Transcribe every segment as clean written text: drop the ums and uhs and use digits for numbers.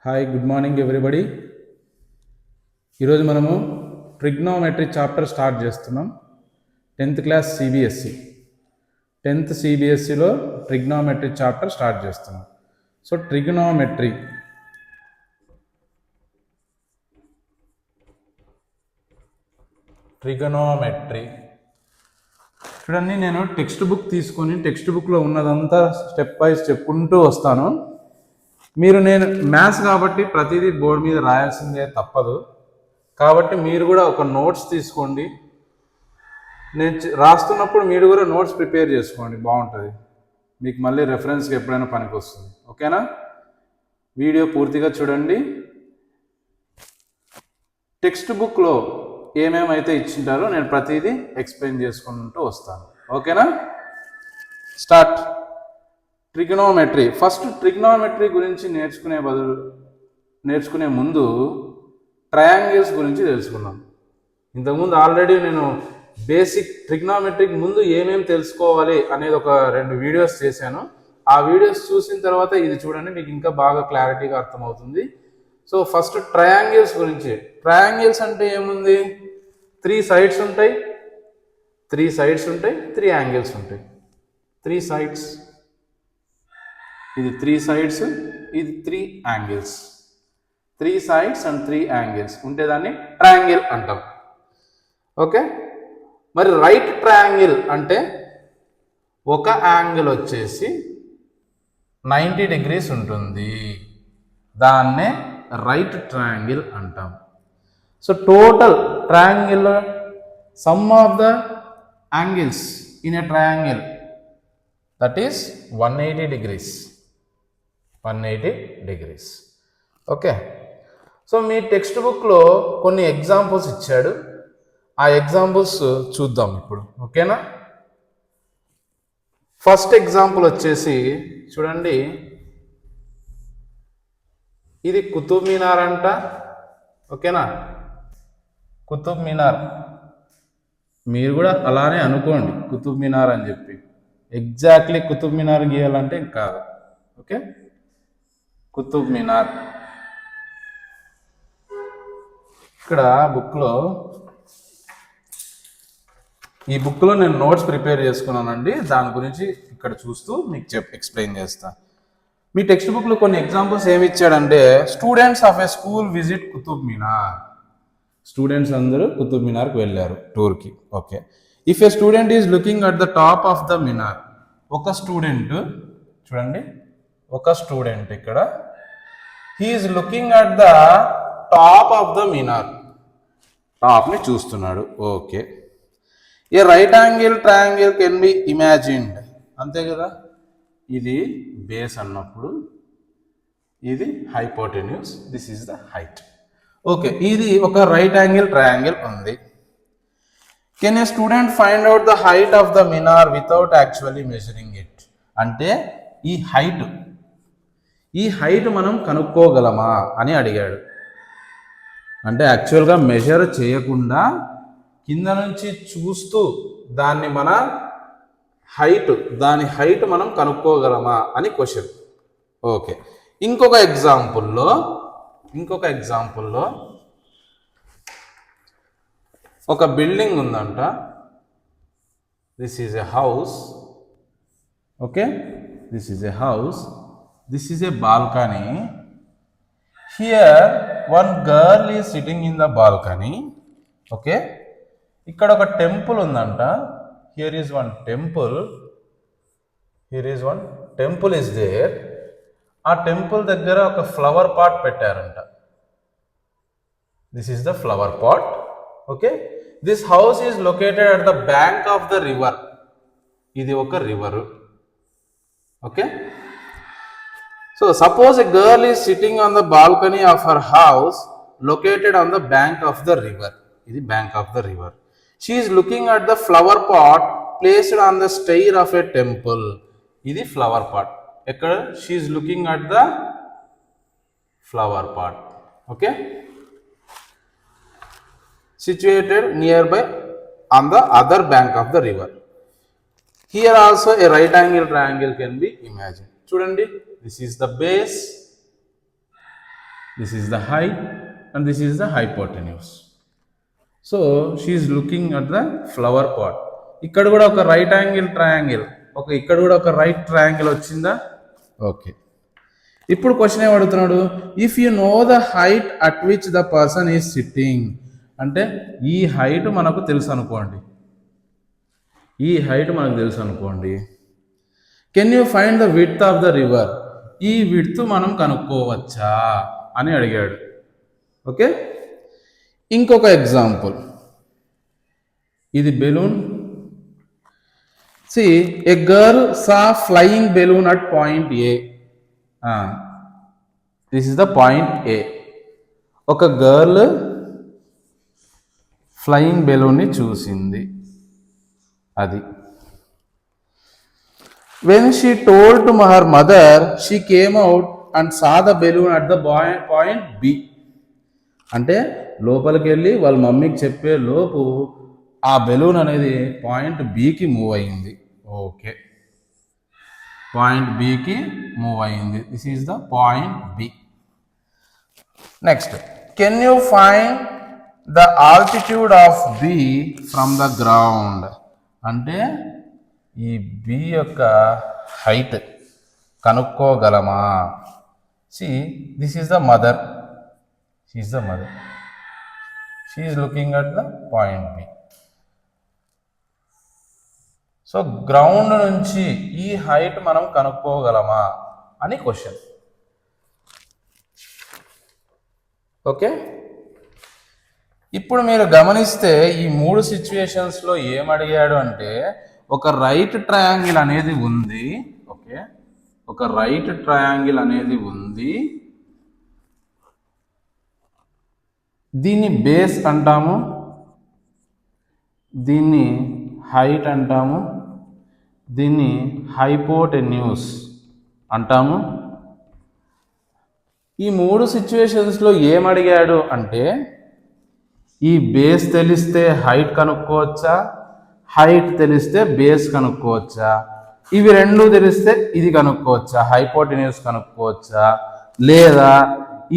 Hi good morning everybody. ఈరోజు మనము trigonometry chapter start చేస్తున్నాం. 10th క్లాస్ సిబిఎస్సి 10th సిబిఎస్సిలో ట్రిగ్నోమెట్రీ చాప్టర్ స్టార్ట్ చేస్తున్నాం. సో ట్రిగ్నోమెట్రీ చూడండి, నేను టెక్స్ట్ బుక్ తీసుకొని టెక్స్ట్ బుక్లో ఉన్నదంతా స్టెప్ వైజ్ చెప్పుకుంటూ వస్తాను. నేను మ్యాథ్స్ కాబట్టి ప్రతిదీ బోర్డు మీద రాయాల్సిందే తప్పదు. కాబట్టి మీరు కూడా ఒక నోట్స్ తీసుకోండి. నేను రాస్తున్నప్పుడు మీరు కూడా నోట్స్ ప్రిపేర్ చేసుకోండి, బాగుంటుంది. మీకు మళ్ళీ రెఫరెన్స్కి ఎప్పుడైనా పనికి వస్తుంది. ఓకేనా? వీడియో పూర్తిగా చూడండి. టెక్స్ట్ బుక్లో ఏమేమైతే ఇచ్చింటారో నేను ప్రతిదీ ఎక్స్ప్లెయిన్ చేసుకుంటూ వస్తాను. ఓకేనా? స్టార్ట్. ట్రిగ్నోమెట్రీ. ఫస్ట్ ట్రిగ్నోమెట్రీ గురించి నేర్చుకునే ముందు ట్రయాంగిల్స్ గురించి తెలుసుకుందాం. ఇంతకుముందు ఆల్రెడీ నేను బేసిక్ ట్రిగ్నోమెట్రీకి ముందు ఏమేమి తెలుసుకోవాలి అనేది ఒక 2 వీడియోస్ చేశాను. ఆ వీడియోస్ చూసిన తర్వాత ఇది చూడండి, మీకు ఇంకా బాగా క్లారిటీగా అర్థమవుతుంది. సో ఫస్ట్ ట్రయాంగిల్స్ గురించి. ట్రయాంగిల్స్ అంటే ఏముంది? 3 సైడ్స్ ఉంటాయి, 3 యాంగిల్స్ ఉంటాయి. 3 సైడ్స్, ఇది 3 సైడ్స్, ఇది 3 యాంగిల్స్. 3 సైడ్స్ అండ్ 3 యాంగిల్స్ ఉంటే దాన్ని ట్రయాంగిల్ అంటాం. ఓకే, మరి రైట్ ట్రయాంగిల్ అంటే ఒక యాంగిల్ వచ్చేసి 90 degrees ఉంటుంది, దాన్నే రైట్ ట్రయాంగిల్ అంటాం. So total triangle some of the angles in a triangle that is 180 degrees. 180 degrees. Okay, so me text బుక్లో కొన్ని ఎగ్జాంపుల్స్ ఇచ్చాడు, ఆ ఎగ్జాంపుల్స్ చూద్దాం ఇప్పుడు. ఓకేనా? ఫస్ట్ ఎగ్జాంపుల్ వచ్చేసి చూడండి, ఇది కుతుబ్ మినార్ అంట. ఓకేనా? కుతుబ్ మినార్, మీరు కూడా అలానే అనుకోండి కుతుబ్ మినార్ అని చెప్పి. ఎగ్జాక్ట్లీ కుతుబ్ మినార్ గీయాలంటే కాదు. ఓకే, కుతుబ్ మినార్. ఇక్కడ ఈ బుక్లో నేను నోట్స్ ప్రిపేర్ చేసుకున్నానండి, దాని గురించి ఇక్కడ చూస్తూ మీకు ఎక్స్ప్లెయిన్ చేస్తాను. మీ టెక్స్ట్ బుక్లో కొన్ని ఎగ్జాంపుల్స్ ఏమి ఇచ్చాడంటే, students of a school visit Qutub Minar. Students అందరూ కుతుబ్ మినార్కి వెళ్ళారు టూర్కి. Okay, if a student is looking at the top of the minar. ఒక స్టూడెంట్ చూడండి, ఒక స్టూడెంట్ ఇక్కడ he is looking at the top of the minar. టాప్ని చూస్తున్నాడు. Okay, A right angle triangle can be imagined. అంతే కదా, ఇది బేస్ అన్నప్పుడు ఇది hypotenuse, this is the height. Okay, ఇది ఒక రైట్ యాంగిల్ ట్రయాంగిల్ ఉంది. Can A student find out the height of the Minar without actually measuring it. అంటే ఈ హైట్ మనం కనుక్కోగలమా అని అడిగాడు. అంటే యాక్చువల్గా మెజర్ చేయకుండా కింద నుంచి చూస్తూ దాని హైట్ మనం కనుక్కోగలమా అని క్వశ్చన్. ఓకే, ఇంకొక ఎగ్జాంపుల్లో ఒక బిల్డింగ్ ఉందంట. This is a house. Okay, this is a house. This is a balcony. Here one girl is sitting in the balcony. Okay, ఇక్కడ ఒక టెంపుల్ ఉందంట. Here is one temple is there. ఆ temple దగ్గర ఒక flower pot పెట్టారంట. This is the flower pot. Okay, this house is located at the bank of the river. ఇది ఒక river. Okay, so suppose a girl is sitting on the balcony of her house located on the bank of the river. This is bank of the river. She is looking at the flower pot placed on the stair of a temple. This is flower pot. She is looking at the flower pot. Okay, situated nearby on the other bank of the river. Here also a right angle triangle can be imagined. చూడండి, this is the base, this is the height and this is the hypotenuse. So she is looking at the flower pot. ఇక్కడ కూడా ఒక right angle triangle, ఇక్కడ కూడా ఒక right triangle వచ్చిందా? Okay. ఇప్పుడు question ఏం అడుగుతున్నాడు, if you know the height at which the person is sitting, అంటే ఈ హైట్ మనకు తెలుసు అనుకోండి, can you find the width of the river, ఈ విడ్త్ మనం కనుక్కోవచ్చా అని అడిగాడు. ఓకే. ఇంకొక ఎగ్జాంపుల్, ఇది balloon. See a girl saw flying balloon at point A. This is the point A. ఒక గర్ల్ ఫ్లయింగ్ బెలూన్ని చూసింది, అది. When she told to her mother she came out and saw the balloon at the point B. అంటే లోపలికి వెళ్ళి వాళ్ళ మమ్మీకి చెప్పే లోపు ఆ బెలూన్ అనేది పాయింట్ బికి మూవ్ అయ్యింది. ఓకే, పాయింట్ బికి మూవ్ అయ్యింది. This is the point B. Next, can you find the altitude of B from the ground, అంటే ఈ బి యొక్క హైట్ కనుక్కోగలమా? See this is the mother, she is the mother, she is looking at the point B. So ground నుంచి ఈ height మనం కనుక్కోగలమా అని question. Okay. ఇప్పుడు మీరు గమనిస్తే ఈ మూడు సిచ్యువేషన్స్లో ఏమడిగాడు అంటే, ఒక రైట్ ట్రయాంగిల్ అనేది ఉంది. ఓకే, ఒక రైట్ ట్రయాంగిల్ అనేది ఉంది, దీన్ని బేస్ అంటాము, దీన్ని హైట్ అంటాము, దీన్ని హైపోటెన్యూస్ అంటాము. ఈ మూడు సిచ్యువేషన్స్లో ఏమడిగాడు అంటే, ఈ బేస్ తెలిస్తే హైట్ కనుక్కోవచ్చా, హైట్ తెలిస్తే బేస్ కనుక్కోవచ్చా, ఇవి రెండు తెలిస్తే ఇది కనుక్కోవచ్చా, హైపోటెన్యూస్ కనుక్కోవచ్చా, లేదా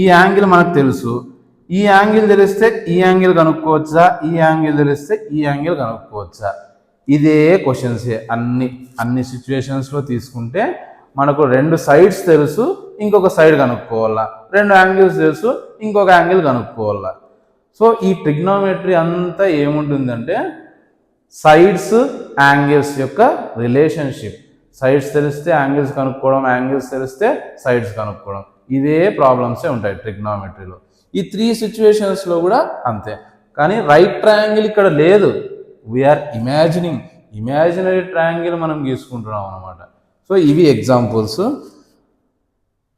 ఈ యాంగిల్ మనకు తెలుసు, ఈ యాంగిల్ తెలిస్తే ఈ యాంగిల్ కనుక్కోవచ్చా, ఈ యాంగిల్ తెలిస్తే ఈ యాంగిల్ కనుక్కోవచ్చా. ఇదే క్వశ్చన్సే అన్ని సిచ్యువేషన్స్లో తీసుకుంటే మనకు రెండు సైడ్స్ తెలుసు, ఇంకొక సైడ్ కనుక్కోవాలా, రెండు యాంగిల్స్ తెలుసు, ఇంకొక యాంగిల్ కనుక్కోవాలా. సో ఈ ట్రిగ్నోమెట్రీ అంతా ఏముంటుందంటే సైడ్స్ యాంగిల్స్ యొక్క రిలేషన్షిప్. సైడ్స్ తెలిస్తే యాంగిల్స్ కనుక్కోవడం, యాంగిల్స్ తెలిస్తే సైడ్స్ కనుక్కోవడం, ఇదే ప్రాబ్లమ్సే ఉంటాయి ట్రిగ్నోమెట్రీలో. ఈ 3 సిచ్యువేషన్స్లో కూడా అంతే. కానీ రైట్ ట్రయాంగిల్ ఇక్కడ లేదు, వీఆర్ ఇమాజినరీ ట్రయాంగిల్ మనం గీసుకుంటున్నాం అనమాట. సో ఇవి ఎగ్జాంపుల్స్.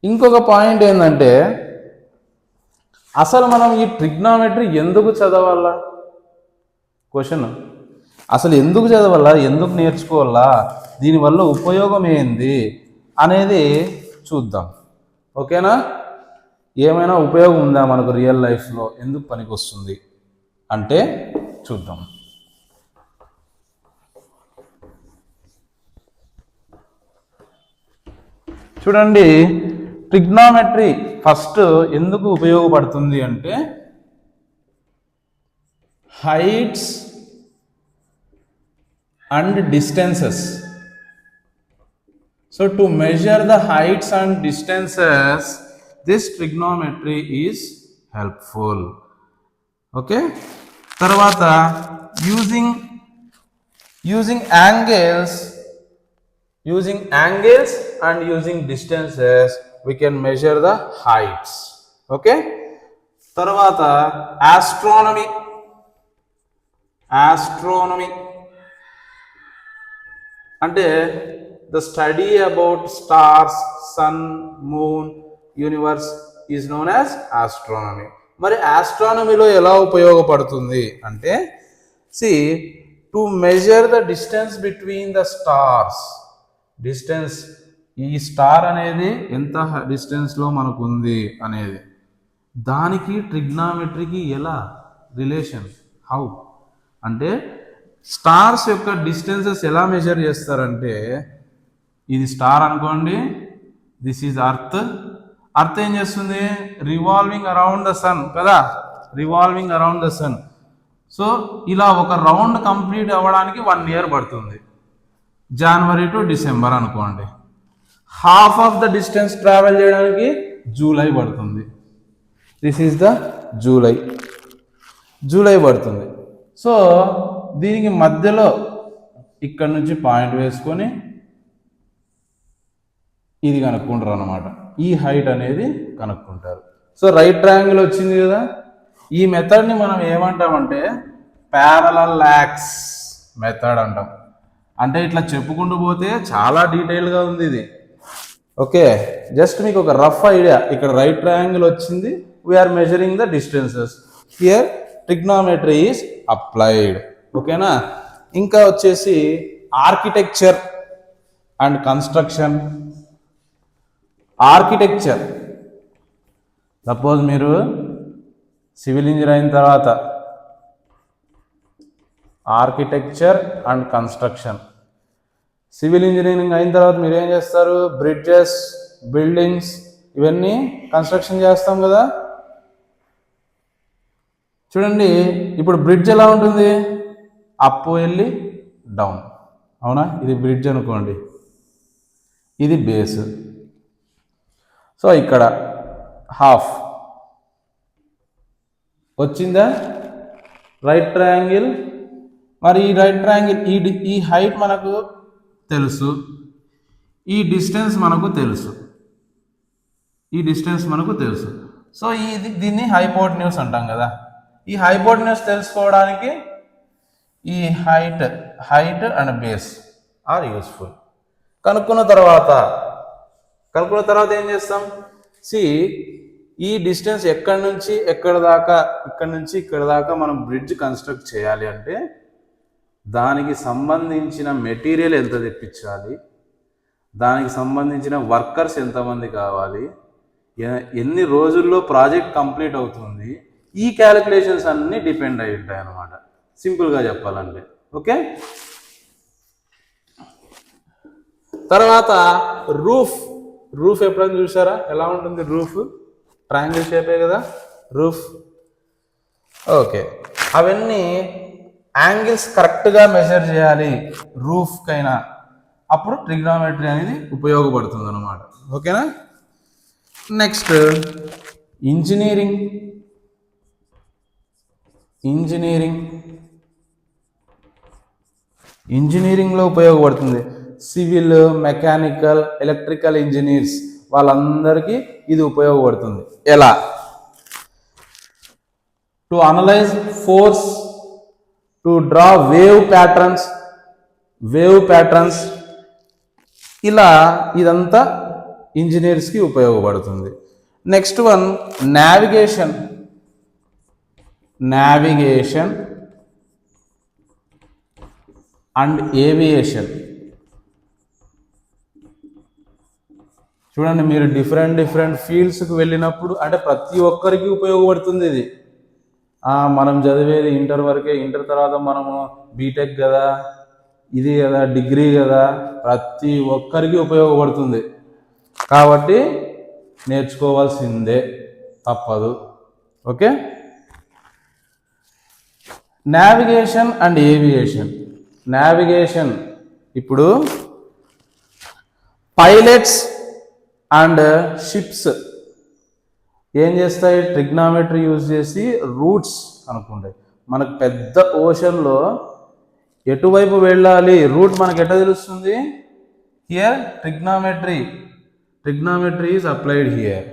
ఇంకొక పాయింట్ ఏంటంటే, అసలు మనం ఈ ట్రిగ్నోమెట్రీ ఎందుకు చదవాలా? క్వశ్చన్, అసలు ఎందుకు చదవాలా, ఎందుకు నేర్చుకోవాలా, దీనివల్ల ఉపయోగం ఏంది అనేది చూద్దాం. ఓకేనా? ఏమైనా ఉపయోగం ఉందా మనకు రియల్ లైఫ్లో, ఎందుకు పనికి వస్తుంది అంటే చూద్దాం. చూడండి, ట్రిగ్నోమెట్రీ ఫస్ట్ ఎందుకు ఉపయోగపడుతుంది అంటే, heights and distances. So to measure the heights and distances, this trigonometry is helpful. Okay, తర్వాత using angles and using distances we can measure the heights. Okay, తర్వాత astronomy అంటే the study about stars, sun, moon, universe is known as astronomy. మరి ఆస్ట్రానమీలో ఎలా ఉపయోగపడుతుంది అంటే, to measure the distance between the stars. Distance, ఈ star అనేది ఎంత డిస్టెన్స్లో మనకు ఉంది అనేది, దానికి ట్రిగ్నోమెట్రీకి ఎలా రిలేషన్, హౌ అంటే స్టార్స్ యొక్క డిస్టెన్సెస్ ఎలా మెజర్ చేస్తారంటే, ఇది స్టార్ అనుకోండి, దిస్ ఈజ్ అర్త్, అర్త్ ఏం చేస్తుంది? రివాల్వింగ్ అరౌండ్ ద సన్ కదా, revolving around the sun. So ఇలా ఒక రౌండ్ కంప్లీట్ అవ్వడానికి 1 year పడుతుంది, జనవరి టు డిసెంబర్ అనుకోండి. Half of the distance travel చేయడానికి జూలై పడుతుంది. దిస్ ఈజ్ ద జూలై పడుతుంది. సో దీనికి మధ్యలో ఇక్కడ నుంచి పాయింట్ వేసుకొని ఇది కనుక్కుంటారు అన్నమాట. ఈ హైట్ అనేది కనుక్కుంటారు. సో రైట్ ట్రయాంగిల్ వచ్చింది కదా, ఈ మెథడ్ని మనం ఏమంటామంటే ప్యారలల్ మెథడ్ అంటాం. అంటే ఇట్లా చెప్పుకుంటూ పోతే చాలా డీటెయిల్గా ఉంది ఇది. ఓకే, జస్ట్ మీకు ఒక రఫ్ ఐడియా. ఇక్కడ రైట్ ట్రయాంగిల్ వచ్చింది, we are measuring the distances. Here trigonometry is applied. ఓకేనా. ఇంకా వచ్చేసి architecture and construction. Architecture, suppose మీరు సివిల్ ఇంజనీర్ అయిన తర్వాత architecture and construction, civil engineering అయిన తర్వాత మీరు ఏం చేస్తారు? బ్రిడ్జెస్, బిల్డింగ్స్ ఇవన్నీ కన్స్ట్రక్షన్ చేస్తాం కదా. చూడండి, ఇప్పుడు బ్రిడ్జ్ ఎలా ఉంటుంది? అప్ వెళ్ళి డౌన్, అవునా? ఇది బ్రిడ్జ్ అనుకోండి, ఇది బేస్. సో ఇక్కడ హాఫ్ వచ్చిందా రైట్ ట్రయాంగిల్. మరి ఈ రైట్ ట్రయాంగిల్ ఈ హైట్ మనకు తెలుసు, ఈ డిస్టెన్స్ మనకు తెలుసు. సో దీన్ని హైపోటెన్యూస్ అంటాం కదా. ఈ హైపోటెన్యూస్ తెలుసుకోవడానికి ఈ height and base are useful. కనుక్కున్న తర్వాత ఏం చేస్తాం? ఈ డిస్టెన్స్ ఎక్కడి నుంచి ఎక్కడ దాకా, ఇక్కడ దాకా మనం బ్రిడ్జ్ కన్స్ట్రక్ట్ చేయాలి అంటే దానికి సంబంధించిన మెటీరియల్ ఎంత తెప్పించాలి, దానికి సంబంధించిన వర్కర్స్ ఎంతమంది కావాలి, ఎన్ని రోజుల్లో ప్రాజెక్ట్ కంప్లీట్ అవుతుంది, ఈ క్యాలిక్యులేషన్స్ అన్నీ డిపెండ్ అయి ఉంటాయి అన్నమాట, సింపుల్గా చెప్పాలంటే. ఓకే, తర్వాత రూఫ్ ఎప్పుడైనా చూసారా? ఎలా ఉంటుంది రూఫ్? ట్రయాంగిల్ షేపే కదా రూఫ్. ఓకే, అవన్నీ యాంగిల్స్ కరెక్ట్గా మెజర్ చేయాలి రూఫ్కైనా, అప్పుడు ట్రిగ్నోమెట్రీ అనేది ఉపయోగపడుతుంది అన్నమాట. ఓకేనా. నెక్స్ట్ ఇంజనీరింగ్లో ఉపయోగపడుతుంది. సివిల్, మెకానికల్, ఎలక్ట్రికల్ ఇంజనీర్స్ వాళ్ళందరికీ ఇది ఉపయోగపడుతుంది. ఎలా? To analyse force, to draw wave patterns, ఇలా ఇదంతా ఇంజనీర్స్కి ఉపయోగపడుతుంది. Next one navigation and aviation. చూడండి, మీరు డిఫరెంట్ ఫీల్డ్స్కి వెళ్ళినప్పుడు అంటే ప్రతి ఒక్కరికి ఉపయోగపడుతుంది ఇది. మనం చదివేది ఇంటర్ వరకే, ఇంటర్ తర్వాత మనము బీటెక్ కదా, ఇది కదా, డిగ్రీ కదా, ప్రతి ఒక్కరికి ఉపయోగపడుతుంది. కాబట్టి నేర్చుకోవాల్సిందే, తప్పదు. Okay. Navigation and aviation. Navigation, ఇప్పుడు పైలట్స్ అండ్ షిప్స్ ఏం చేస్తాయి? ట్రిగ్నోమెట్రీ యూజ్ చేసి రూట్స్ అనుకుంటాయి. మనకు పెద్ద ఓషన్లో ఎటువైపు వెళ్ళాలి రూట్ మనకు ఎట్లా తెలుస్తుంది? Here trigonometry is applied here.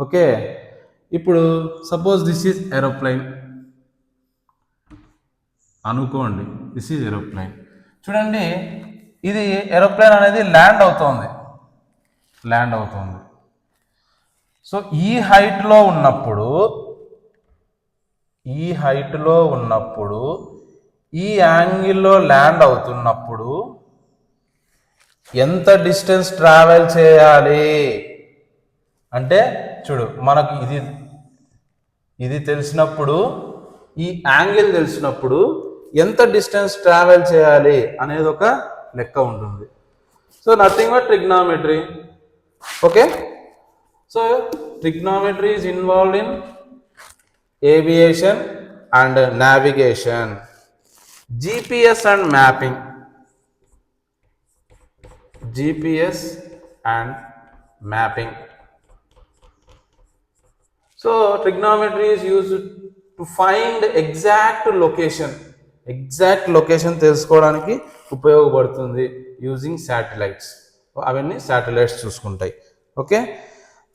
Okay, ఇప్పుడు సపోజ్ దిస్ ఈజ్ ఏరోప్లైన్ అనుకోండి. This is aeroplane. చూడండి, ఇది ఏరోప్లేన్ అనేది ల్యాండ్ అవుతుంది. సో ఈ హైట్లో ఉన్నప్పుడు ఈ యాంగిల్లో ల్యాండ్ అవుతున్నప్పుడు ఎంత డిస్టెన్స్ ట్రావెల్ చేయాలి అంటే, చూడు, మనకు ఇది తెలిసినప్పుడు, ఈ యాంగిల్ తెలిసినప్పుడు ఎంత డిస్టెన్స్ ట్రావెల్ చేయాలి అనేది ఒక లెక్క ఉంటుంది. So nothing but trigonometry. Okay, so trigonometry is involved in aviation and navigation, GPS and mapping, GPS and mapping. So trigonometry is used to find exact location తెలుసుకోవడానికి ఉపయోగపడుతుంది యూజింగ్ శాటిలైట్స్. అవన్నీ satellites చూసుకుంటాయి. Okay,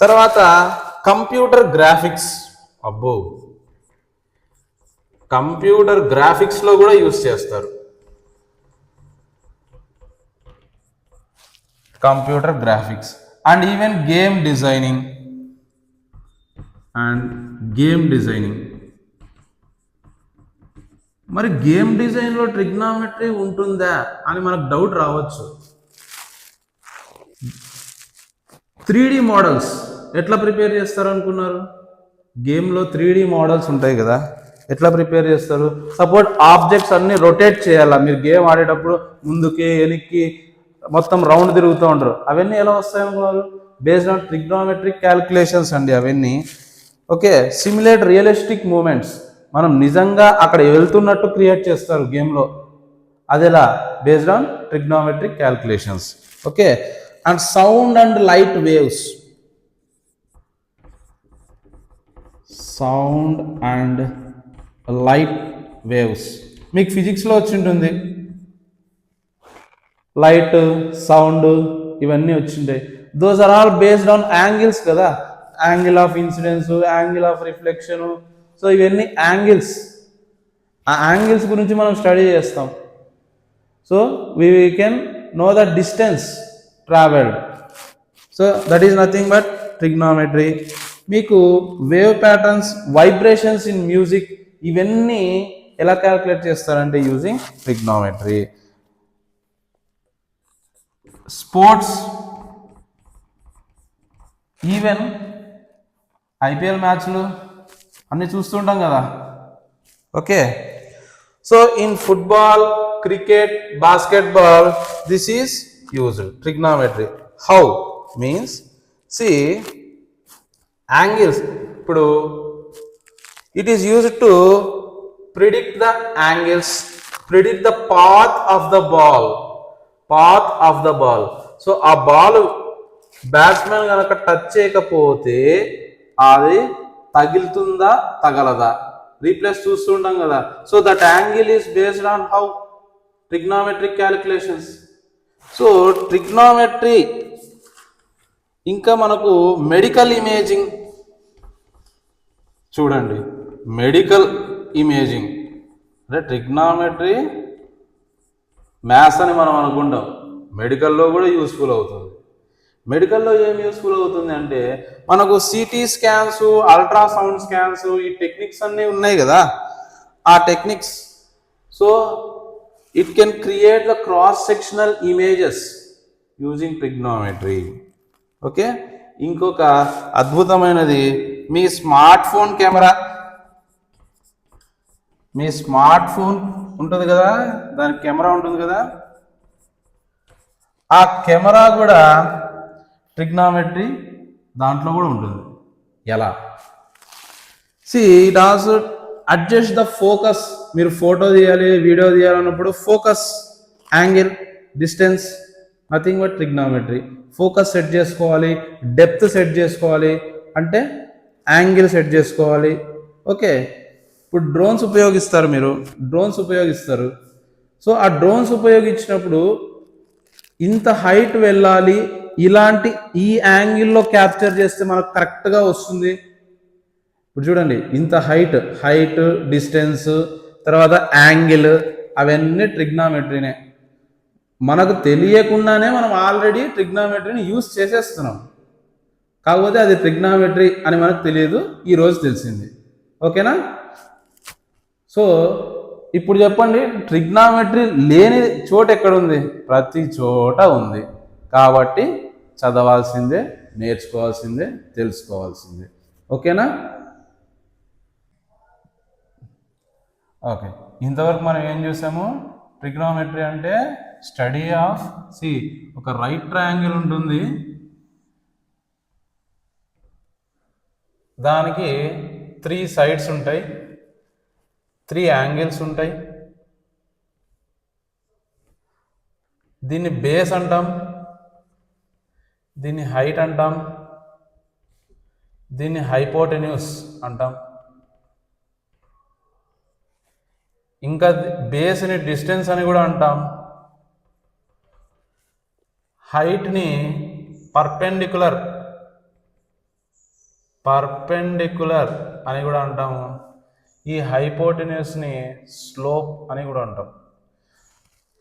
తర్వాత computer graphics. అబ్బో, computer గ్రాఫిక్స్లో కూడా use చేస్తారు. Computer graphics and even game designing మరి game డిజైన్లో trigonometry ఉంటుందా అని మనకు డౌట్ రావచ్చు. 3D మోడల్స్ ఎట్లా ప్రిపేర్ చేస్తారు అనుకున్నారు? గేమ్లో 3D మోడల్స్ ఉంటాయి కదా, ఎట్లా ప్రిపేర్ చేస్తారు? సపోజ్ ఆబ్జెక్ట్స్ అన్ని రొటేట్ చేయాలా, మీరు గేమ్ ఆడేటప్పుడు ముందుకి వెనక్కి మొత్తం రౌండ్ తిరుగుతూ ఉంటారు. అవన్నీ ఎలా వస్తాయి అనుకున్నారు? బేస్డ్ ఆన్ ట్రిగ్నామెట్రిక్ క్యాల్కులేషన్స్ అండి అవన్నీ. ఓకే, సిమ్యులేట్ రియలిస్టిక్ మూమెంట్స్, మనం నిజంగా అక్కడ వెళ్తున్నట్టు క్రియేట్ చేస్తారు గేమ్లో. అది ఎలా? Based on trigonometric calculations. Okay, and sound and light waves, sound and light waves మీకు ఫిజిక్స్లో వచ్చి ఉంటుంది. లైట్, సౌండ్ ఇవన్నీ వచ్చింటాయి. Those are all based on angles కదా, angle of incidence, angle of reflection. So ఇవన్నీ యాంగిల్స్. ఆ యాంగిల్స్ గురించి మనం స్టడీ చేస్తాం. So we can know the distance travelled. So that is nothing but trigonometry. మీకు wave patterns, vibrations in music, ఇవన్నీ ఎలా calculate చేస్తారంటే using trigonometry. Sports, even IPL మ్యాచ్లు అన్నీ చూస్తుంటాం కదా. Okay, so in football, cricket, basketball this is used trigonometry. How means see angles. ఇప్పుడు it is used to predict the angles, predict the path of the ball. So ఆ ball batsman కనుక touch చేయకపోతే అది తగులుతుందా తగలదా, replays చూస్తుంటాం కదా. So that angle is based on how trigonometric calculations. So trigonometry ఇంకా మనకు మెడికల్ ఇమేజింగ్ చూడండి. మెడికల్ ఇమేజింగ్ అంటే ట్రిగ్నామెట్రీ మ్యాథ్స్ అని మనం అనుకుంటాం, మెడికల్లో కూడా యూస్ఫుల్ అవుతుంది. మెడికల్లో ఏం యూస్ఫుల్ అవుతుంది అంటే మనకు సిటీ స్కాన్స్, అల్ట్రాసౌండ్ స్కాన్స్, ఈ టెక్నిక్స్ అన్నీ ఉన్నాయి కదా, ఆ techniques. So it can create the cross sectional images using trigonometry. Okay, ఇంకొక అద్భుతమైనది మీ స్మార్ట్ ఫోన్ కెమెరా. మీ స్మార్ట్ ఫోన్ ఉంటుంది కదా, దానికి కెమెరా ఉంటుంది కదా, ఆ కెమెరా కూడా ట్రిగ్నామెట్రీ దాంట్లో కూడా ఉంటుంది. ఎలా? See it also adjust the focus. మీరు ఫోటో తీయాలి, వీడియో తీయాలన్నప్పుడు focus, angle, distance, nothing but trigonometry. Focus set చేసుకోవాలి, డెప్త్ సెట్ చేసుకోవాలి, అంటే యాంగిల్ సెట్ చేసుకోవాలి. ఓకే, ఇప్పుడు డ్రోన్స్ ఉపయోగిస్తారు, మీరు డ్రోన్స్ ఉపయోగిస్తారు. సో ఆ డ్రోన్స్ ఉపయోగించినప్పుడు ఇంత హైట్ వెళ్ళాలి, ఇలాంటి ఈ యాంగిల్లో క్యాప్చర్ చేస్తే మనకు కరెక్ట్గా వస్తుంది. ఇప్పుడు చూడండి, ఇంత హైట్, డిస్టెన్స్, తర్వాత యాంగిల్, అవన్నీ ట్రిగ్నామెట్రీనే. మనకు తెలియకుండానే మనం ఆల్రెడీ ట్రిగ్నామెట్రీని యూజ్ చేసేస్తున్నాం. కాకపోతే అది ట్రిగ్నామెట్రీ అని మనకు తెలియదు, ఈరోజు తెలిసింది. ఓకేనా? సో ఇప్పుడు చెప్పండి, ట్రిగ్నామెట్రీ లేని చోట ఎక్కడుంది? ప్రతి చోట ఉంది. కాబట్టి చదవాల్సిందే, నేర్చుకోవాల్సిందే, తెలుసుకోవాల్సిందే. ఓకేనా? ఓకే, ఇంతవరకు మనం ఏం చూసాము? ట్రిగ్నామెట్రీ అంటే స్టడీ ఆఫ్ ఒక రైట్ ట్రయాంగిల్ ఉంటుంది, దానికి 3 సైడ్స్ ఉంటాయి, 3 యాంగిల్స్ ఉంటాయి. దీన్ని బేస్ అంటాం, దీన్ని హైట్ అంటాం, దీన్ని హైపోటెన్యూస్ అంటాం. ఇంకా బేస్ని డిస్టెన్స్ అని కూడా అంటాం, హైట్ని పర్పెండిక్యులర్ అని కూడా అంటాము, ఈ హైపోటెన్యూస్ని స్లోప్ అని కూడా అంటాం.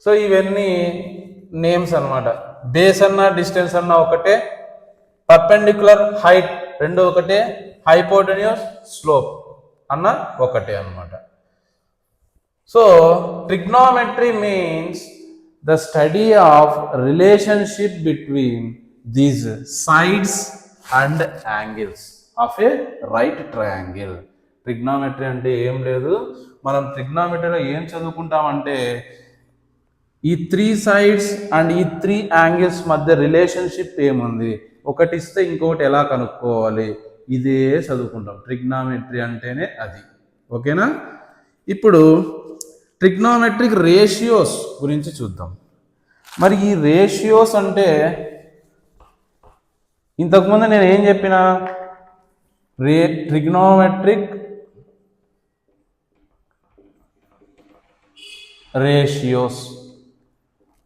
సో ఇవన్నీ నేమ్స్ అన్నమాట. బేస్ అన్నా డిస్టెన్స్ అన్నా ఒకటే, పర్పెండిక్యులర్ హైట్ రెండు ఒకటే, హైపోటెన్యూస్ స్లోప్ అన్న ఒకటే అన్నమాట. So trigonometry means the study of relationship between these sides and angles of a right triangle. Trigonometry అంటే ఏం లేదు, మనం ట్రిగ్నోమెట్రీలో ఏం చదువుకుంటామంటే ఈ 3 సైడ్స్ అండ్ ఈ 3 యాంగిల్స్ మధ్య రిలేషన్షిప్ ఏముంది, ఒకటి ఇస్తే ఇంకొకటి ఎలా కనుక్కోవాలి, ఇదే చదువుకుంటాం. ట్రిగ్నోమెట్రీ అంటేనే అది. ఓకేనా? ఇప్పుడు ట్రిగ్నోమెట్రిక్ రేషియోస్ గురించి చూద్దాం. మరి ఈ రేషియోస్ అంటే ఇంతకుముందు నేను ఏం చెప్పిన, ట్రిగ్నోమెట్రిక్ రేషియోస్.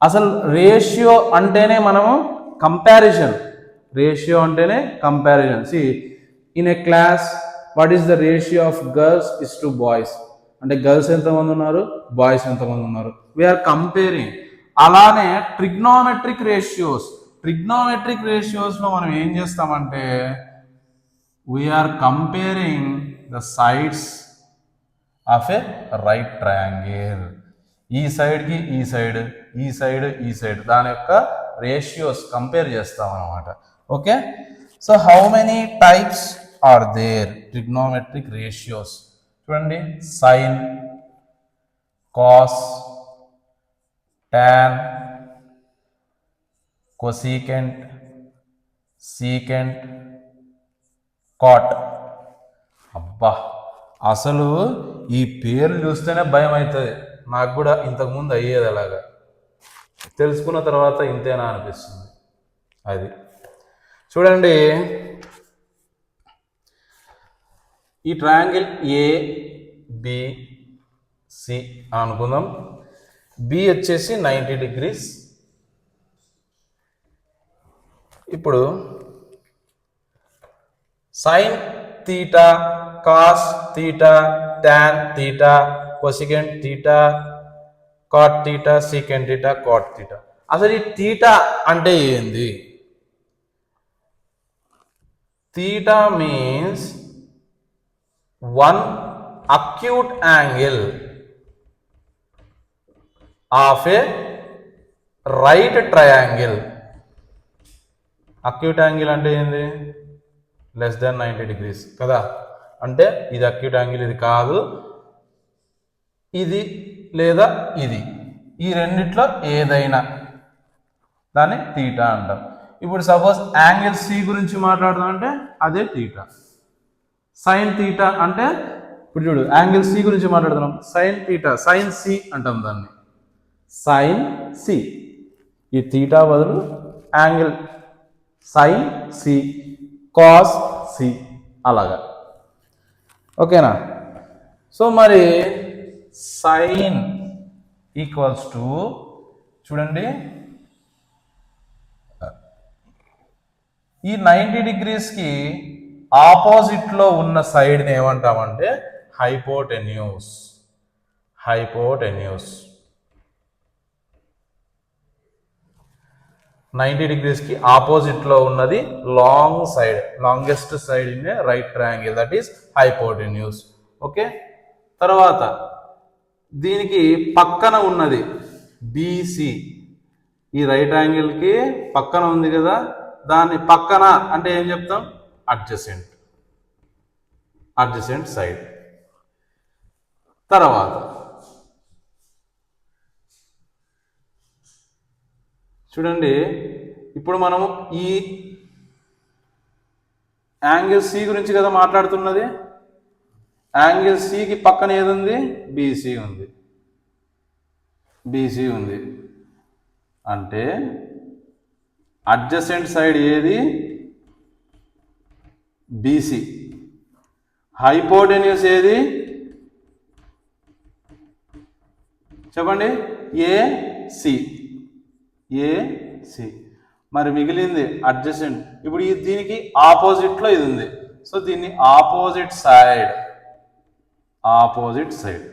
అసలు రేషియో అంటేనే మనము కంపారిజన్, రేషియో అంటేనే comparison. See in a class what is the ratio of girls is to boys అంటే గర్ల్స్ ఎంతమంది ఉన్నారు, బాయ్స్ ఎంతమంది ఉన్నారు, వీఆర్ కంపేరింగ్. అలానే ట్రిగ్నోమెట్రిక్ రేషియోస్లో మనం ఏం చేస్తామంటే we are comparing the sides of a right triangle. ఈ సైడ్కి ఈ సైడ్, ఈ సైడ్ ఈ సైడ్, దాని యొక్క రేషియోస్ కంపేర్ చేస్తాం అన్నమాట. Okay, so how many types are there trigonometric ratios? చూడండి, sine, cos, tan, cosecant, secant, cot. అబ్బా, అసలు ఈ పేర్లు చూస్తేనే భయం అవుతుంది. నాకు కూడా ఇంతకుముందు అయ్యేది అలాగా, తెలుసుకున్న తర్వాత ఇంతేనా అనిపిస్తుంది. అది చూడండి, ఈ ట్రయాంగిల్ ABC అనుకుందాం. బి వచ్చేసి 90 డిగ్రీస్. ఇప్పుడు sine theta, cos theta, tan theta, cosecant theta, cot theta, secant theta, cot theta. అసలు ఈ తీటా అంటే ఏంది? Theta means one acute angle of a right triangle. Acute angle అంటే ఏంది? లెస్ దాన్ 90 డిగ్రీస్ కదా. అంటే ఇది అక్యూట్ యాంగిల్, ఇది కాదు, ఇది లేదా ఇది, ఈ రెండిట్లో ఏదైనా దాన్ని తీటా అంటాం. ఇప్పుడు సపోజ్ యాంగిల్ సి గురించి మాట్లాడదాం అంటే అదే తీటా. సైన్ తీటా అంటే ఇప్పుడు చూడు, యాంగిల్ సి గురించి మాట్లాడుతున్నాం, సైన్ తీటా, సైన్ సి అంటాం దాన్ని, సైన్ సి. ఈ తీటా బదులు angle sine C, cos C, అలాగా. ఓకేనా? సో మరి సైన్ ఈక్వల్స్ టు, చూడండి, ఈ 90 డిగ్రీస్కి ఆపోజిట్లో ఉన్న సైడ్ని ఏమంటామంటే హైపోటెన్యూస్. 90 డిగ్రీస్కి ఆపోజిట్లో ఉన్నది long side, longest side in a right triangle, that is hypotenuse. Okay, తర్వాత దీనికి పక్కన ఉన్నది బీసీ, ఈ రైట్ యాంగిల్కి పక్కన ఉంది కదా, దాన్ని పక్కన అంటే ఏం చెప్తాం? Adjacent side. తర్వాత చూడండి, ఇప్పుడు మనము ఈ యాంగిల్ సి గురించి కదా మాట్లాడుతున్నది. యాంగిల్ సికి పక్కన ఏది ఉంది? బీసీ ఉంది. బీసీ ఉంది అంటే అడ్జసెంట్ సైడ్ ఏది? బీసీ. హైపోటెన్యూస్ ఏది? చెప్పండి. ఏసి. ఏసి. మరి మిగిలింది అడ్జసెంట్. ఇప్పుడు దీనికి ఆపోజిట్లో ఇది ఉంది. సో దీన్ని opposite side. Opposite side.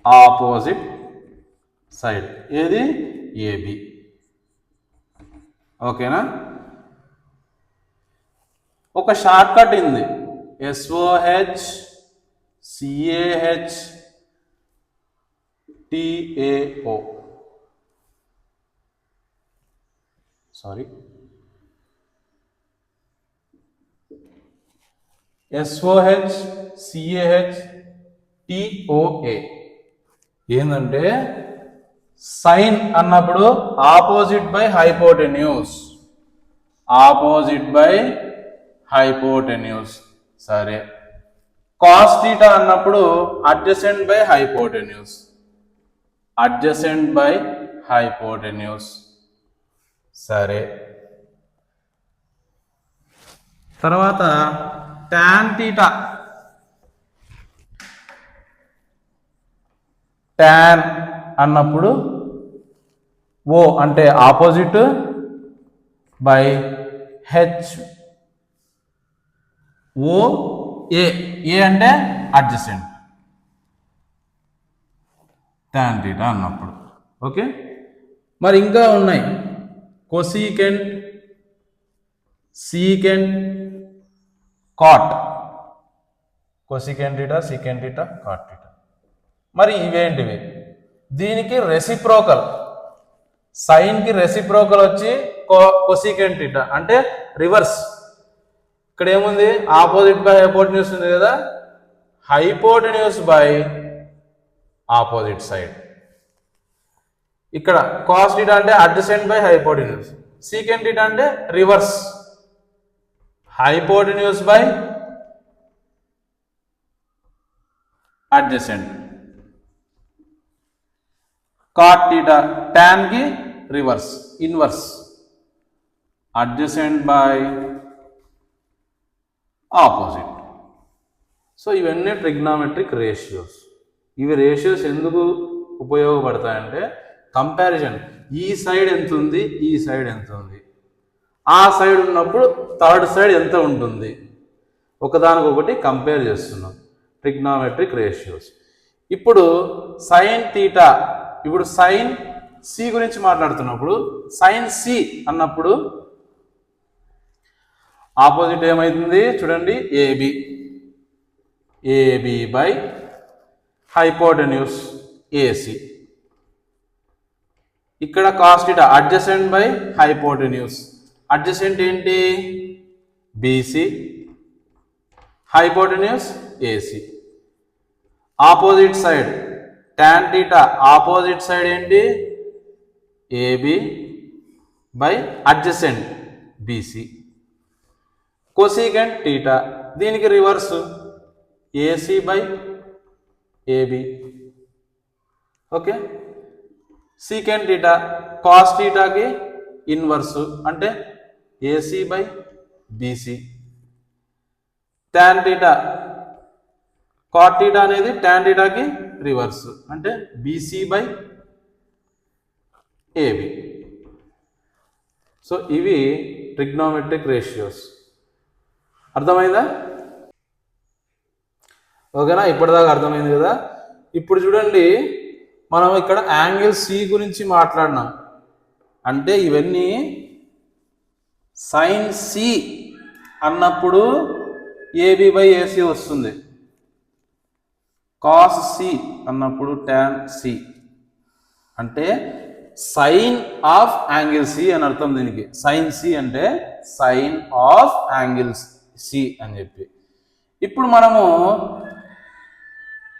Opposite side ఏది? ఏబి. ఓకేనా? ఒక షార్ట్ కట్ ఉంది. SOH CAH TAO. Sorry, SOH CAH TOA ఏంటంటే సైన్ అన్నప్పుడు opposite by hypotenuse. Opposite by hypotenuse. సరే. కాస్ థీటా అన్నప్పుడు adjacent by hypotenuse. Adjacent by hypotenuse. సరే. తర్వాత టాన్ థీటా. టాన్ అన్నప్పుడు ఓ అంటే opposite by H. O A. A అంటే adjacent. Tan theta అన్నప్పుడు. ఓకే. మరి ఇంకా ఉన్నాయి. Cosecant, secant, cot. Cosecant theta, secant theta, cot theta. మరి ఇవేంటివి? దీనికి రెసిప్రోకల్. సైన్కి రెసిప్రోకల్ వచ్చి కొసీకెంట్ థీటా అంటే రివర్స్. ఇక్కడ ఏముంది? ఆపోజిట్ బై హైపోటెన్యూస్ ఉంది కదా, హైపోటెన్యూస్ బై ఆపోజిట్ సైడ్. ఇక్కడ కాస్ థీటా అంటే adjacent by hypotenuse. Secant theta అంటే reverse, hypotenuse by adjacent. Cot theta tan కి reverse, inverse, adjacent by opposite. So ఇవన్నీ ట్రిగ్నామెట్రిక్ రేషియోస్. ఇవి రేషియోస్ ఎందుకు ఉపయోగపడతాయంటే కంపారిజన్. ఈ సైడ్ ఎంత ఉంది, ఈ సైడ్ ఎంత ఉంది, ఆ సైడ్ ఉన్నప్పుడు థర్డ్ సైడ్ ఎంత ఉంటుంది, ఒకదానికొకటి కంపేర్ చేస్తున్నాం. Trigonometric ratios. ఇప్పుడు సైన్ థీటా, ఇప్పుడు సైన్ సి గురించి మాట్లాడుతున్నప్పుడు సైన్ సి అన్నప్పుడు ఆపోజిట్ ఏమైతుంది చూడండి, AB. AB by hypotenuse AC. ఇక్కడ cos theta adjacent by hypotenuse. Adjacent ఏంటి? BC. Hypotenuse AC. Opposite side tan theta opposite side ఏంటి? AB by adjacent BC. Cosecant theta దీనికి reverse, AC by AB. Okay. Secant theta cos థీటాకి inverse అంటే AC by BC. Tan theta cot theta అనేది tan థీటాకి reverse అంటే BC by AB. So ఇవి trigonometric ratios. అర్థమైందా? ఓకేనా? ఇప్పటిదాకా అర్థమైంది కదా. ఇప్పుడు చూడండి, మనం ఇక్కడ యాంగిల్ సి గురించి మాట్లాడినాం. అంటే ఇవన్నీ సైన్ సి అన్నప్పుడు ఏబి బై ఏసీ వస్తుంది. కాస్ సి అన్నప్పుడు టాన్ సి అంటే సైన్ ఆఫ్ యాంగిల్ సి అని అర్థం. దీనికి సైన్ సి అంటే సైన్ ఆఫ్ యాంగిల్ సి అని చెప్పి. ఇప్పుడు మనము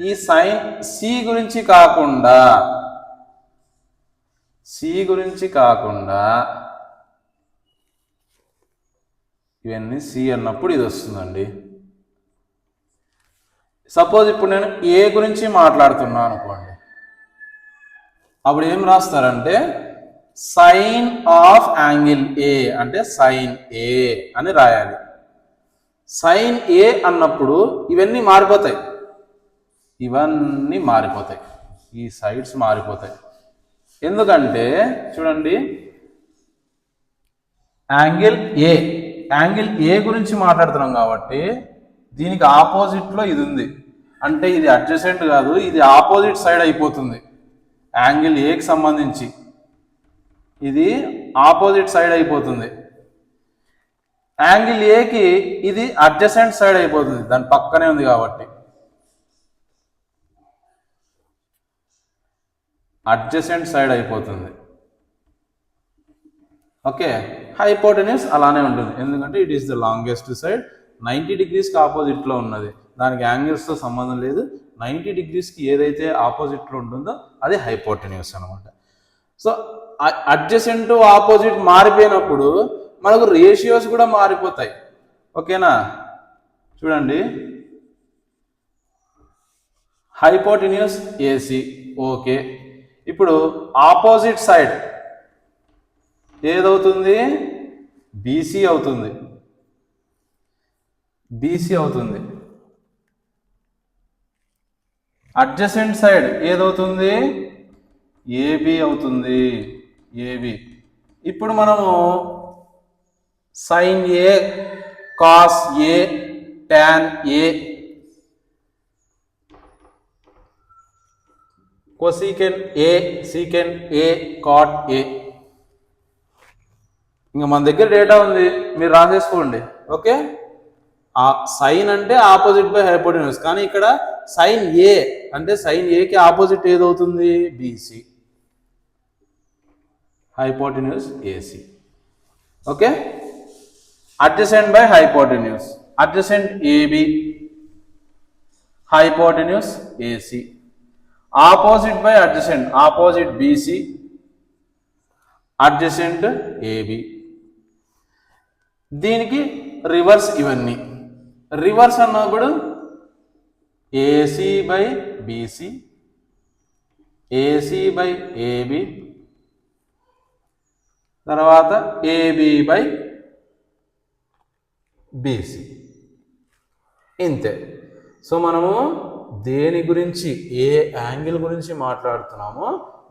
ఈ సైన్ సి గురించి కాకుండా ఇవన్నీ సి అన్నప్పుడు ఇది వస్తుందండి. సపోజ్ ఇప్పుడు నేను ఏ గురించి మాట్లాడుతున్నాను అనుకోండి, అప్పుడు ఏం రాస్తారంటే సైన్ ఆఫ్ యాంగిల్ ఏ అంటే సైన్ ఏ అని రాయాలి. సైన్ ఏ అన్నప్పుడు ఇవన్నీ మారిపోతాయి, ఇవన్నీ మారిపోతాయి, ఈ సైడ్స్ మారిపోతాయి. ఎందుకంటే చూడండి, యాంగిల్ ఏ గురించి మాట్లాడుతున్నాం కాబట్టి దీనికి ఆపోజిట్లో ఇది ఉంది అంటే ఇది అడ్జసెంట్ కాదు, ఇది ఆపోజిట్ సైడ్ అయిపోతుంది. యాంగిల్ ఏకి సంబంధించి ఇది ఆపోజిట్ సైడ్ అయిపోతుంది. యాంగిల్ ఏకి ఇది అడ్జసెంట్ సైడ్ అయిపోతుంది, దాని పక్కనే ఉంది కాబట్టి. అడ్జసెంట్ సైడ్ అయిపోతుంది. ఓకే, హైపోటెన్యూస్ అలానే ఉంటుంది, ఎందుకంటే it is the longest side. 90 డిగ్రీస్కి ఆపోజిట్లో ఉన్నది, దానికి యాంగిల్స్తో సంబంధం లేదు. 90 డిగ్రీస్కి ఏదైతే ఆపోజిట్లో ఉంటుందో అది హైపోటెన్యూస్ అనమాట. సో అడ్జసెంట్ ఆపోజిట్ మారిపోయినప్పుడు మనకు రేషియోస్ కూడా మారిపోతాయి. ఓకేనా, చూడండి, హైపోటెన్యూస్ ఏసీ. ఓకే, ఇప్పుడు ఆపోజిట్ సైడ్ ఏదవుతుంది? బీసీ అవుతుంది, బీసీ అవుతుంది. అడ్జసెంట్ సైడ్ ఏదవుతుంది? ఏబి అవుతుంది, ఏబి. ఇప్పుడు మనము sine A, cos A, tan A, cosecant A, secant A, cot A. ఇంకా మన దగ్గర డేటా ఉంది, మీరు రాసేసుకోండి. ఓకే, ఆ సైన్ అంటే ఆపోజిట్ బై హైపోటెన్యూస్, కానీ ఇక్కడ సైన్ ఏ అంటే సైన్ ఏకి ఆపోజిట్ ఏదవుతుంది? BC, hypotenuse AC. Okay, adjacent by hypotenuse, adjacent AB, hypotenuse AC. Opposite by adjacent, opposite BC, adjacent AB. దీనికి రివర్స్ ఇవన్నీ. రివర్స్ అన్నప్పుడు AC by BC, AC by AB, తర్వాత AB by BC. ఇంతే. So మనము దేని గురించి, ఏ angle గురించి మాట్లాడుతున్నామో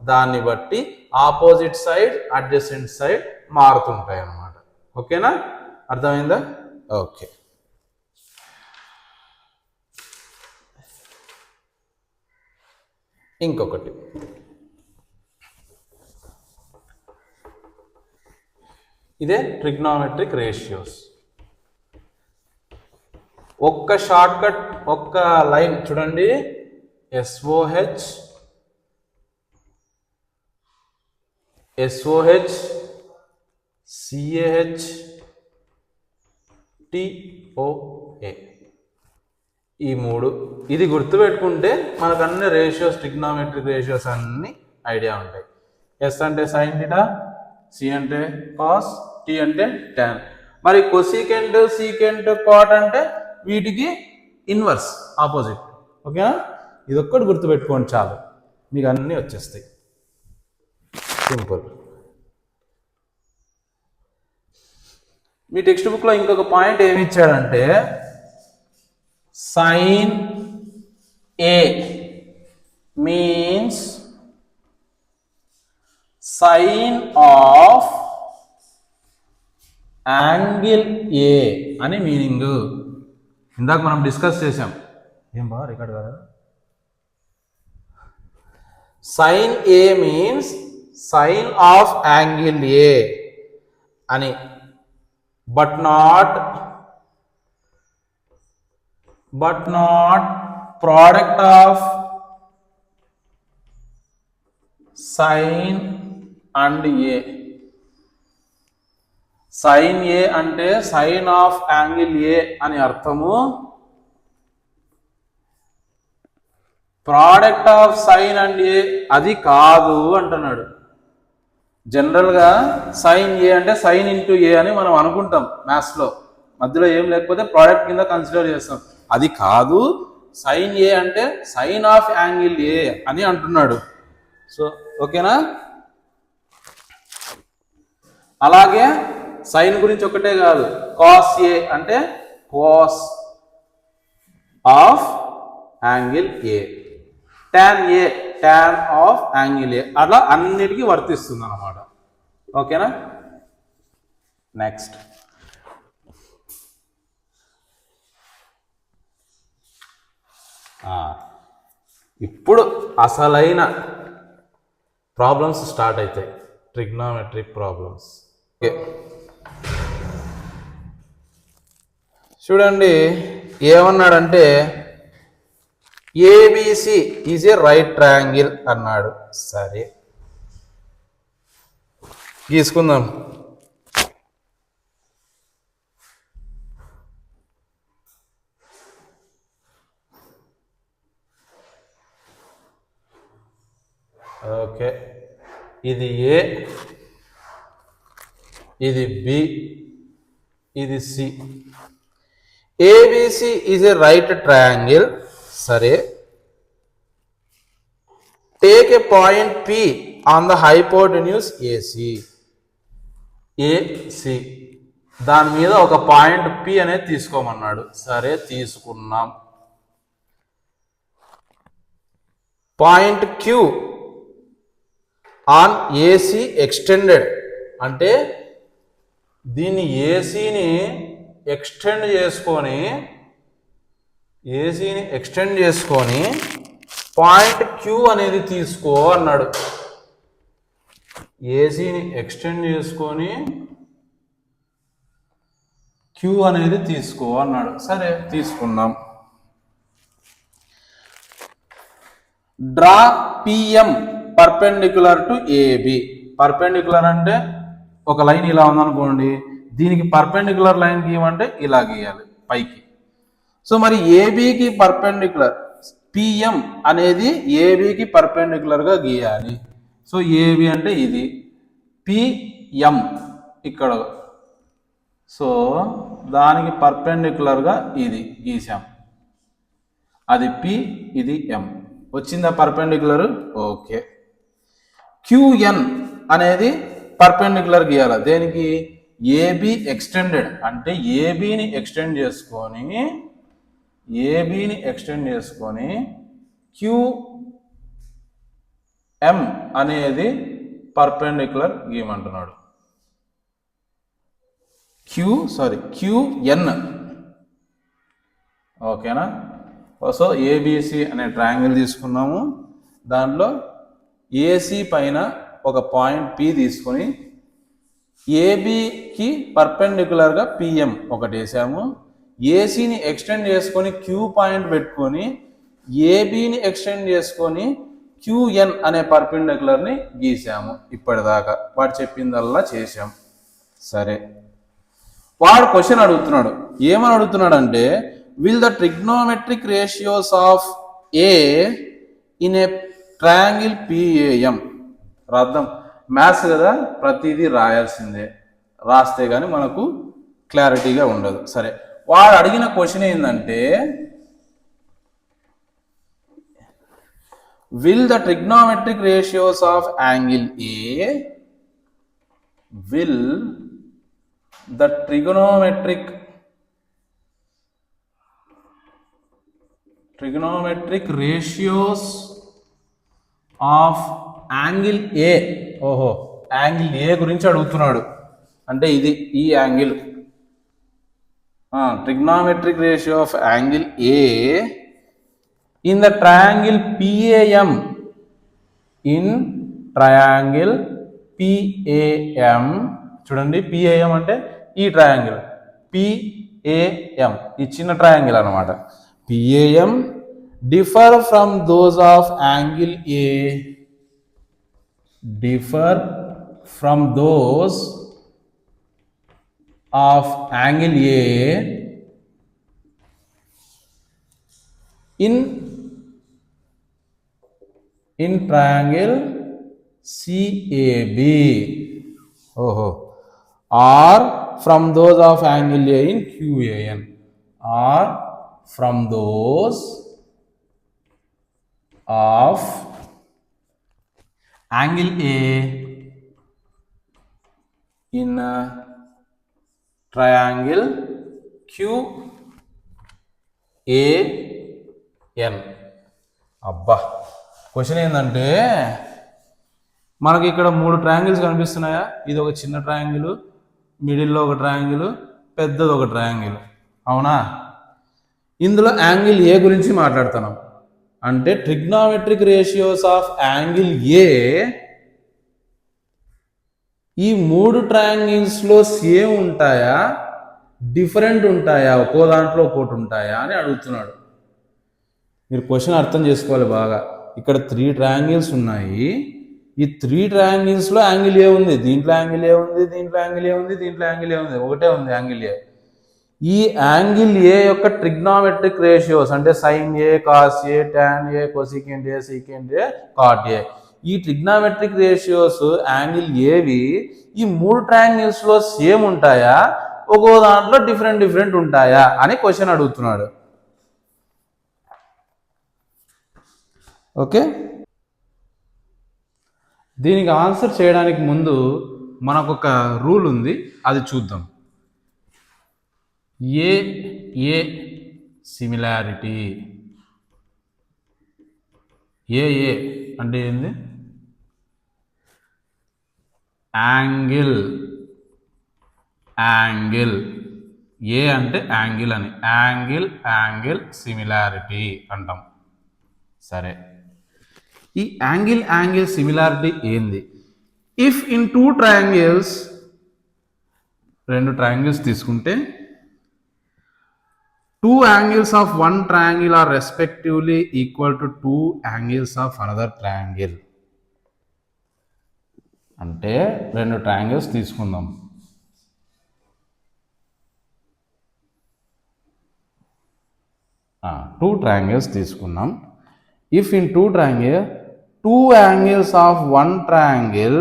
దాన్ని బట్టి ఆపోజిట్ సైడ్, అడ్జసెంట్ సైడ్ మారుతుంటాయి అన్నమాట. ఓకేనా, అర్థమైందా? ఓకే, ఇంకొకటి, ఇదే ట్రిగ్నోమెట్రిక్ రేషియోస్. ఒక్క షార్ట్ కట్, ఒక్క లైన్ చూడండి, SOH, SOH, CAH, TOA, ఈ మూడు. ఇది గుర్తుపెట్టుకుంటే మనకు అన్ని రేషియోస్, ట్రిగ్నోమెట్రిక్ రేషియోస్ అన్ని ఐడియా ఉంటాయి. ఎస్ అంటే సైన్ థీటా, సి అంటే కాస్, టీ అంటే టాన్. మరి కొసీకెంట్, సీకెంట్, కాట్ అంటే వీటికి ఇన్వర్స్, ఆపోజిట్. ఓకేనా, ఇది ఒక్కటి గుర్తుపెట్టుకోండి చాలు, మీకు అన్నీ వచ్చేస్తాయి. సింపుల్. మీ టెక్స్ట్ బుక్లో ఇంకొక పాయింట్ ఏమి ఇచ్చాడంటే sine A means sine of angle A అని మీనింగ్. ఇందాక మనం డిస్కస్ చేసాం. ఏం బా రికార్డ్ కదా? Sine A means sine of angle A అని, but not product of sine and A. Sine A అంటే సైన్ ఆఫ్ యాంగిల్ ఏ అని అర్థము. Product of sine and A అది కాదు అంటున్నాడు. జనరల్గా సైన్ ఏ అంటే సైన్ ఇంటూ ఏ అని మనం అనుకుంటాం మ్యాథ్స్లో, మధ్యలో ఏం లేకపోతే ప్రోడక్ట్ కింద కన్సిడర్ చేస్తాం. అది కాదు, సైన్ ఏ అంటే సైన్ ఆఫ్ యాంగిల్ ఏ అని అంటున్నాడు. సో ఓకేనా. అలాగే సైన్ గురించి ఒకటే కాదు, కాస్ ఏ అంటే cos of angle A, tan A tan of angle A, అట్లా అన్నిటికీ వర్తిస్తుంది అన్నమాట. ఓకేనా. నెక్స్ట్ ఇప్పుడు అసలైన ప్రాబ్లమ్స్ స్టార్ట్ అవుతాయి, ట్రిగ్నోమెట్రిక్ ప్రాబ్లమ్స్. ఓకే చూడండి, ఏమన్నాడంటే ABC is a right triangle అన్నాడు. సరే గీసుకుందాం. ఓకే, ఇది ఏ, ఇది బి, ఇది C. ABC is a right triangle. సరే, take a point P on the hypotenuse AC. AC దాని మీద ఒక పాయింట్ పి అనేది తీసుకోమన్నాడు. సరే తీసుకున్నాం. Point Q on AC extended అంటే దీన్ని ఏసీని ఎక్స్టెండ్ చేసుకొని పాయింట్ క్యూ అనేది తీసుకో అన్నాడు. ఏసీని ఎక్స్టెండ్ చేసుకొని క్యూ అనేది తీసుకో అన్నాడు. సరే తీసుకున్నాం. Draw PM perpendicular to AB. Perpendicular అంటే ఒక లైన్ ఇలా ఉందనుకోండి, దీనికి పర్పెండిక్యులర్ లైన్ గీయమంటే ఇలా గీయాలి పైకి. సో మరి ఏబికి పర్పెండిక్యులర్ పిఎం అనేది ఏబికి పర్పెండిక్యులర్గా గీయాలి. సో ఏబి అంటే ఇది, పిఎం ఇక్కడ, సో దానికి పర్పెండిక్యులర్గా ఇది గీసాం. అది పి, ఇది ఎం. వచ్చిందా పర్పెండిక్యులర్? ఓకే. క్యూఎన్ అనేది పర్పెండిక్యులర్ గీయాలి. దేనికి? ఏబి ఎక్స్టెండెడ్ అంటే ఏబిని ఎక్స్టెండ్ చేసుకొని క్యూఎం అనేది పర్పెండిక్యులర్ గీయమంటున్నాడు. క్యూఎన్. ఓకేనా. సో ఏబిసి అనే ట్రయాంగిల్ తీసుకున్నాము. దాంట్లో ఏసీ పైన ఒక పాయింట్ పి తీసుకొని ఏబికి పర్పెండిక్యులర్గా పిఎం ఒకటి వేసాము. ఏసీని ఎక్స్టెండ్ చేసుకొని క్యూ పాయింట్ పెట్టుకొని ఏబిని ఎక్స్టెండ్ చేసుకొని క్యూఎన్ అనే పర్పెండిక్యులర్ని గీసాము. ఇప్పటిదాకా వాడు చెప్పిందల్లా చేసాం. సరే, వాడు క్వశ్చన్ అడుగుతున్నాడు. ఏమని అడుగుతున్నాడు అంటే, will the trigonometric ratios of A in a triangle PAM. రాద్దాం. మ్యాథ్స్ కదా, ప్రతిదీ రాయాల్సిందే, రాస్తే కానీ మనకు క్లారిటీగా ఉండదు. సరే, వాడు అడిగిన క్వశ్చన్ ఏంటంటే, will the trigonometric ratios of angle A, will the trigonometric ratios of angle A. ఓహో, యాంగిల్ ఏ గురించి అడుగుతున్నాడు. అంటే ఇది ఈ angle. Trigonometric ratio of angle A in the triangle PAM. In triangle PAM. చూడండి, పిఏఎం అంటే ఈ ట్రయాంగిల్, పిఏఎం ఈ చిన్న ట్రయాంగిల్ అన్నమాట. PAM differ from those of angle A, differ from those of angle A in triangle CAB. ఓహో, or from those of angle A in QAN, or from those of angle A in triangle QAN. అబ్బా, question ఏంటంటే మనకి ఇక్కడ 3 triangles కనిపిస్తున్నాయా? ఇది ఒక చిన్న triangle, మిడిల్లో ఒక ట్రయాంగిల్, పెద్దది ఒక ట్రయాంగిల్, అవునా? ఇందులో యాంగిల్ ఏ గురించి మాట్లాడుతున్నాం. అంటే ట్రిగ్నామెట్రిక్ రేషియోస్ ఆఫ్ యాంగిల్ ఏ ఈ 3 ట్రయాంగిల్స్లో సేమ్ ఉంటాయా, డిఫరెంట్ ఉంటాయా, ఒక్కో దాంట్లో ఒక్కోటి ఉంటాయా అని అడుగుతున్నాడు. మీరు క్వశ్చన్ అర్థం చేసుకోవాలి బాగా. ఇక్కడ 3 ట్రయాంగిల్స్ ఉన్నాయి. ఈ 3 ట్రయాంగిల్స్లో యాంగిల్ ఏ ఉంది, దీంట్లో యాంగిల్ ఏ ఉంది, దీంట్లో యాంగిల్ ఏ ఉంది, దీంట్లో యాంగిల్ ఏ ఉంది, ఒకటే ఉంది యాంగిల్ ఏ. ఈ యాంగిల్ ఏ యొక్క ట్రిగ్నామెట్రిక్ రేషియోస్ అంటే sine A, cos A, tan A, cosecant A, secant A, cot A, ఈ ట్రిగ్నామెట్రిక్ రేషియోస్ యాంగిల్ ఏవి ఈ 3 ట్రయాంగిల్స్లో సేమ్ ఉంటాయా, ఒక్కో దాంట్లో డిఫరెంట్ ఉంటాయా అని క్వశ్చన్ అడుగుతున్నాడు. ఓకే, దీనికి ఆన్సర్ చేయడానికి ముందు మనకు ఒక రూల్ ఉంది, అది చూద్దాం. ఏ సిమిలారిటీ, ఏ అంటే ఏంది? యాంగిల్ ఏ అంటే యాంగిల్ అని, యాంగిల్ సిమిలారిటీ అంటాం. సరే, ఈ యాంగిల్ సిమిలారిటీ ఏంది? ఇఫ్ ఇన్ 2 ట్రయాంగిల్స్, 2 ట్రయాంగిల్స్ తీసుకుంటే 2 angles of one triangle are respectively equal to 2 angles of another triangle. అంటే 2 ట్రయాంగిల్స్ తీసుకుందాం. టూ ట్రయాంగిల్స్ తీసుకున్నాం. If in 2 triangle 2 angles of one triangle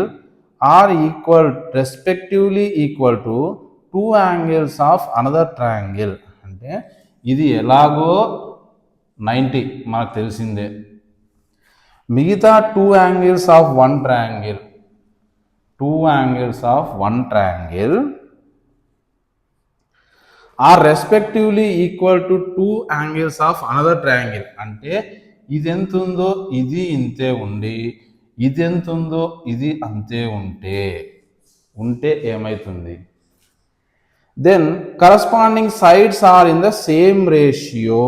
are respectively equal to 2 angles of another triangle. అంటే ఇది ఎలాగో 90 మనకు తెలిసిందే. మిగతా 2 angles of one triangle are respectively equal to 2 angles of another triangle. అంటే ఇది ఎంత ఉందో ఇది ఇంతే ఉండి, ఇది ఎంత ఉందో ఇది అంతే ఉంటే ఏమవుతుంది? Then corresponding sides are in the same ratio.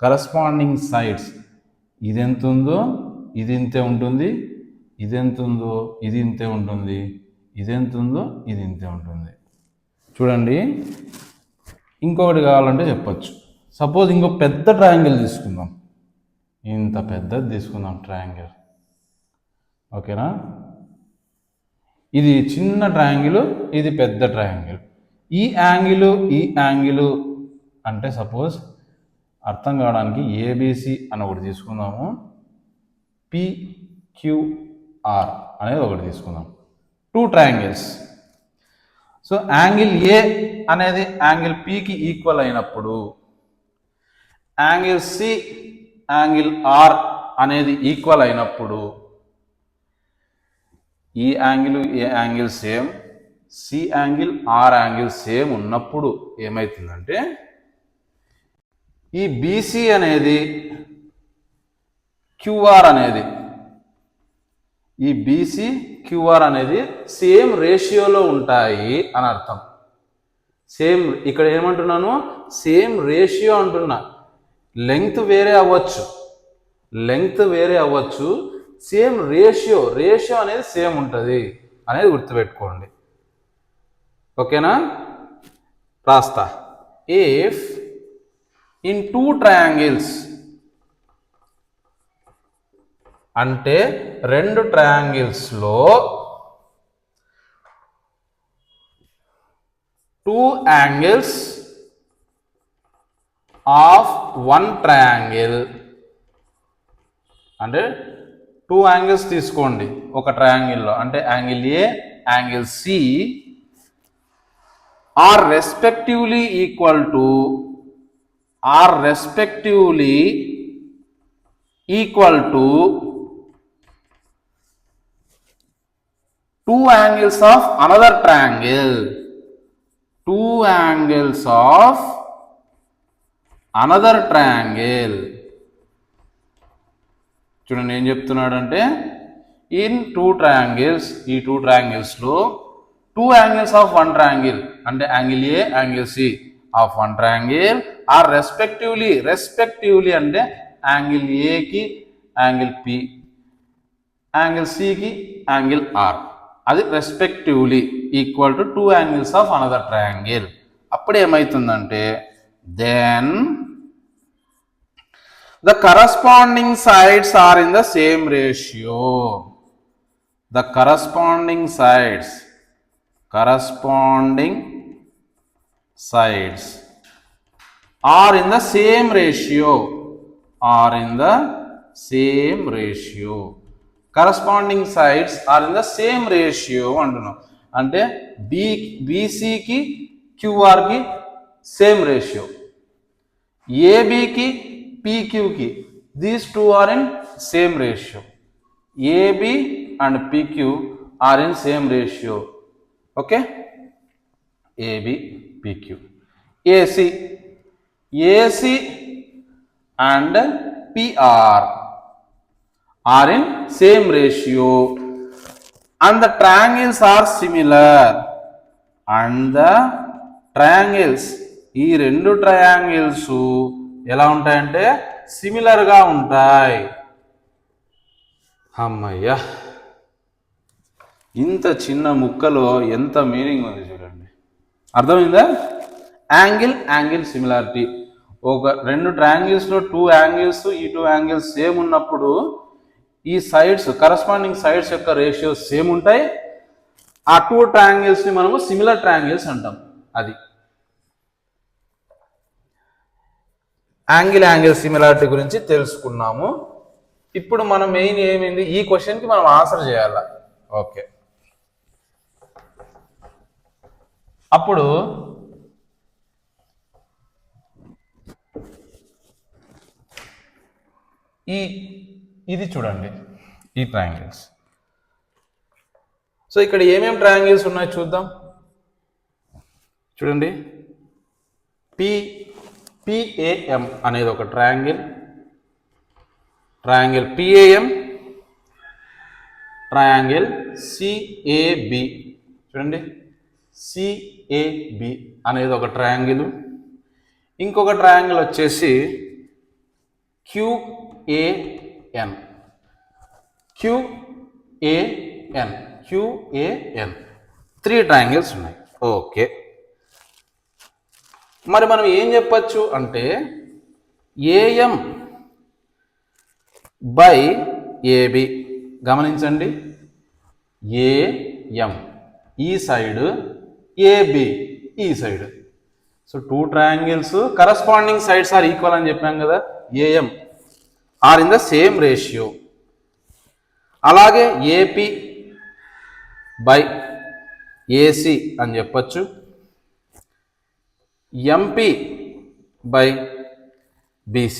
Corresponding sides, ఇది ఎంత ఉందో ఇది ఇంతే ఉంటుంది, ఇది ఎంత ఉందో ఇది ఇంతే ఉంటుంది, ఇది ఎంత ఉందో ఇది ఇంతే ఉంటుంది. చూడండి, ఇంకొకటి కావాలంటే చెప్పచ్చు. సపోజ్ ఇంకో పెద్ద ట్రయాంగిల్ తీసుకుందాం, ఇంత పెద్దది తీసుకుందాం ట్రయాంగిల్, ఓకేనా? ఇది చిన్న ట్రయాంగిల్, ఇది పెద్ద ట్రయాంగిల్. ఈ యాంగిల్ అంటే సపోజ్ అర్థం కావడానికి ఏబిసి అని ఒకటి తీసుకుందాము, PQR అనేది ఒకటి తీసుకుందాం. 2 ట్రయాంగిల్స్. సో యాంగిల్ ఏ అనేది యాంగిల్ పికి ఈక్వల్ అయినప్పుడు యాంగిల్ సి యాంగిల్ ఆర్ అనేది ఈక్వల్ అయినప్పుడు ఈ angle A angle same, C angle R angle same ఉన్నప్పుడు ఏమవుతుందంటే ఈ బీసీ అనేది క్యూఆర్ అనేది ఈ బీసీ క్యూఆర్ అనేది సేమ్ రేషియోలో ఉంటాయి అని అర్థం. సేమ్, ఇక్కడ ఏమంటున్నాను? సేమ్ రేషియో అంటున్నా. లెంగ్త్ వేరే అవ్వచ్చు, సేమ్ రేషియో అనేది సేమ్ ఉంటుంది అనేది గుర్తుపెట్టుకోండి. ఓకేనా? రాస్తా. ఇఫ్ ఇన్ 2 ట్రయాంగిల్స్ అంటే 2 ట్రయాంగిల్స్లో 2 angles ఆఫ్ 1 ట్రయాంగిల్ అంటే 2 angles తీసుకోండి ఒక ట్రయాంగిల్లో, అంటే angle A angle C are respectively equal to two angles of another triangle. Two angles of another triangle. చూడండి ఏం చెప్తున్నాడంటే ఇన్ టూ ట్రయాంగిల్స్, ఈ టూ ట్రయాంగిల్స్లో two angles of one triangle అంటే angle A angle C of one triangle are respectively అంటే angle ఏకి angle P, angle సికి angle R, అది respectively equal to two angles of another triangle. అప్పుడు ఏమవుతుందంటే then the corresponding sides are in the same ratio. The corresponding sides are in the same ratio. Corresponding sides are in the same ratio అంటున్నాం. అంటే బీసీకి క్యూఆర్కి same ratio, ఏబికి PQ ki, these two are in same ratio. AB and PQ are in same ratio. Okay, AB PQ. AC and PR are in same ratio and the triangles are similar. ఈ రెండు triangles ఎలా ఉంటాయంటే సిమిలర్గా ఉంటాయి. అమ్మయ్యా, ఇంత చిన్న ముక్కలో ఎంత మీనింగ్ ఉంది చూడండి, అర్థమైందా? Angle similarity. ఒక రెండు ట్రయాంగిల్స్లో టూ యాంగిల్స్, ఈ టూ యాంగిల్స్ సేమ్ ఉన్నప్పుడు ఈ సైడ్స్ కరస్పాండింగ్ సైడ్స్ యొక్క రేషియోస్ సేమ్ ఉంటాయి. ఆ టూ ట్రయాంగిల్స్ని మనము సిమిలర్ ట్రయాంగిల్స్ అంటాం. అది యాంగిల్ సిమిలారిటీ గురించి తెలుసుకున్నాము. ఇప్పుడు మనం మెయిన్ ఏమైంది, ఈ క్వశ్చన్కి మనం ఆన్సర్ చేయాలి. ఓకే, అప్పుడు ఇది చూడండి, ఈ ట్రయాంగిల్స్. సో ఇక్కడ ఏమేమి ట్రయాంగిల్స్ ఉన్నాయో చూద్దాం. చూడండి, PAM అనేది ఒక ట్రయాంగిల్ PAM, ట్రయాంగిల్ CAB. చూడండి, CAB అనేది ఒక ట్రయాంగిల్. ఇంకొక ట్రయాంగిల్ వచ్చేసి QAN. త్రీ ట్రయాంగిల్స్ ఉన్నాయి. ఓకే, మరి మనం ఏం చెప్పచ్చు అంటే AM బై AB. గమనించండి, AM ఈ సైడ్, AB ఈ side. So two triangles corresponding sides are equal అని చెప్పాం కదా. AM are in the same ratio. అలాగే AP బై AC అని చెప్పచ్చు. MP by BC.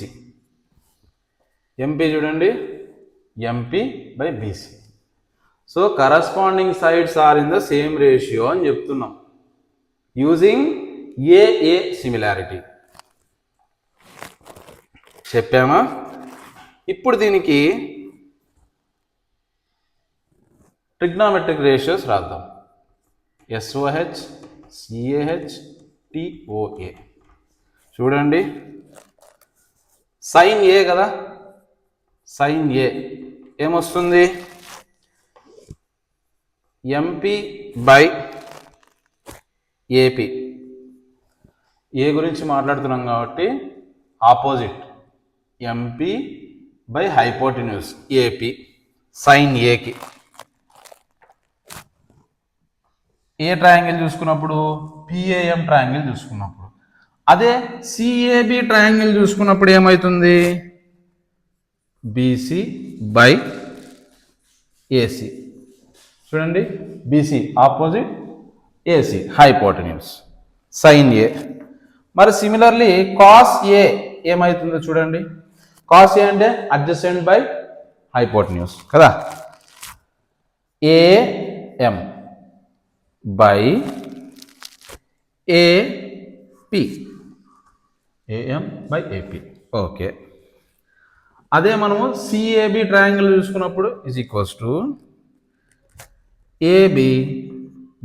MP చూడండి, MP by BC. So corresponding sides are in the same ratio అని చెప్తున్నాం using AA similarity. చెప్పామా? ఇప్పుడు దీనికి ట్రిగ్నామెట్రిక్ రేషియోస్ రాద్దాం. SOH CAH TOA. చూడండి, సైన్ ఏ కదా, సైన్ ఏ ఏమొస్తుంది? MP by AP. ఏ గురించి మాట్లాడుతున్నాం కాబట్టి opposite, MP by hypotenuse AP sine ఏకి. ఏ ట్రయాంగిల్ చూసుకున్నప్పుడు? PAM ట్రయాంగిల్ చూసుకున్నప్పుడు. అదే CAB ట్రయాంగిల్ చూసుకున్నప్పుడు ఏమవుతుంది? BC by AC. చూడండి, BC opposite, AC hypotenuse. Sine A. మరి సిమిలర్లీ కాస్ ఏ ఏమవుతుందో చూడండి. కాస్ ఏ అంటే అడ్జసెంట్ బై హైపోటెన్యూస్ కదా. AM by AP, AM by AP. Okay. అదే మనము సిఏబి ట్రయాంగిల్ చూసుకున్నప్పుడు is equals to AB